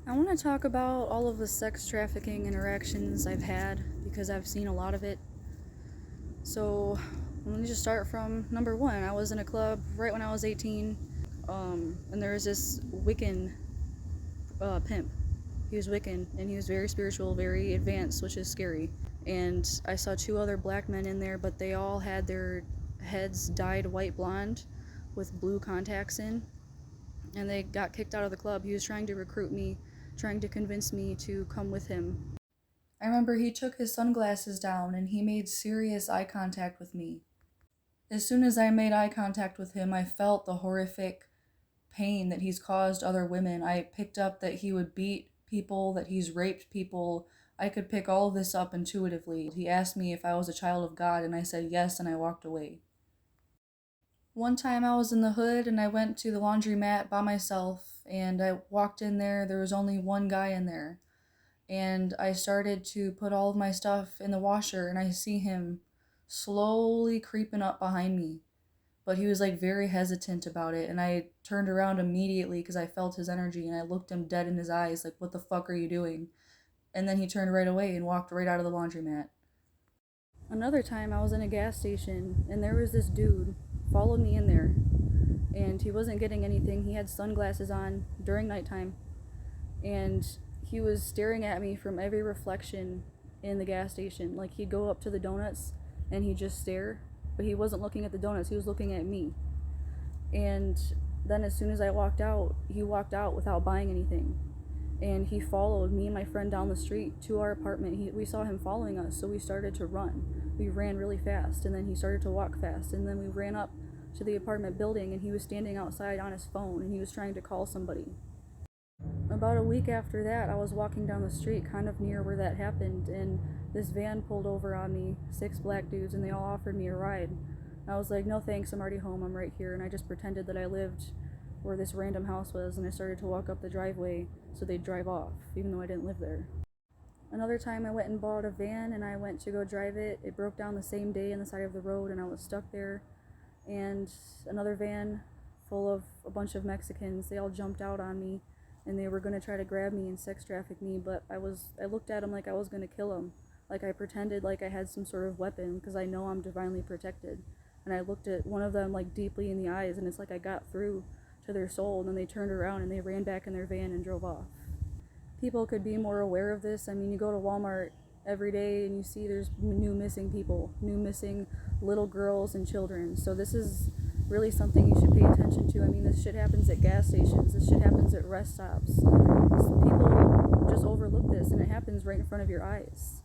I want to talk about all of the sex trafficking interactions I've had because I've seen a lot of it. So, let me just start from number one. I was in a club right when I was 18, and there was this Wiccan pimp. He was Wiccan, and he was very spiritual, very advanced, which is scary. And I saw two other black men in there, but they all had their heads dyed white blonde with blue contacts in, and they got kicked out of the club. He was trying to recruit me, trying to convince me to come with him. I remember he took his sunglasses down and he made serious eye contact with me. As soon as I made eye contact with him, I felt the horrific pain that he's caused other women. I picked up that he would beat people, that he's raped people. I could pick all of this up intuitively. He asked me if I was a child of God, and I said yes, and I walked away. One time I was in the hood and I went to the laundromat by myself, and I walked in there was only one guy in there. And I started to put all of my stuff in the washer, and I see him slowly creeping up behind me. But he was like very hesitant about it, and I turned around immediately because I felt his energy, and I looked him dead in his eyes like, what the fuck are you doing? And then he turned right away and walked right out of the laundromat. Another time I was in a gas station, and there was this dude followed me in there, and he wasn't getting anything. He had sunglasses on during nighttime, and he was staring at me from every reflection in the gas station. Like, he'd go up to the donuts and he'd just stare, but he wasn't looking at the donuts, he was looking at me. And then as soon as I walked out, he walked out without buying anything. And he followed me and my friend down the street to our apartment. We saw him following us, so we started to run. We ran really fast, and then he started to walk fast, and then we ran up to the apartment building, and he was standing outside on his phone, and he was trying to call somebody. About a week after that, I was walking down the street kind of near where that happened, and this van pulled over on me, 6 black dudes, and they all offered me a ride. I was like, no thanks, I'm already home, I'm right here, and I just pretended that I lived where this random house was, and I started to walk up the driveway so they'd drive off, even though I didn't live there. Another time I went and bought a van, and I went to go drive it. It broke down the same day on the side of the road, and I was stuck there. And another van full of a bunch of Mexicans, they all jumped out on me, and they were going to try to grab me and sex traffic me, but I looked at them like I was going to kill them. Like, I pretended like I had some sort of weapon, because I know I'm divinely protected. And I looked at one of them like deeply in the eyes, and it's like I got through to their soul, and then they turned around and they ran back in their van and drove off. People could be more aware of this. I mean, you go to Walmart every day and you see there's new missing people, new missing little girls and children. So this is really something you should pay attention to. I mean, this shit happens at gas stations, this shit happens at rest stops. People just overlook this, and it happens right in front of your eyes.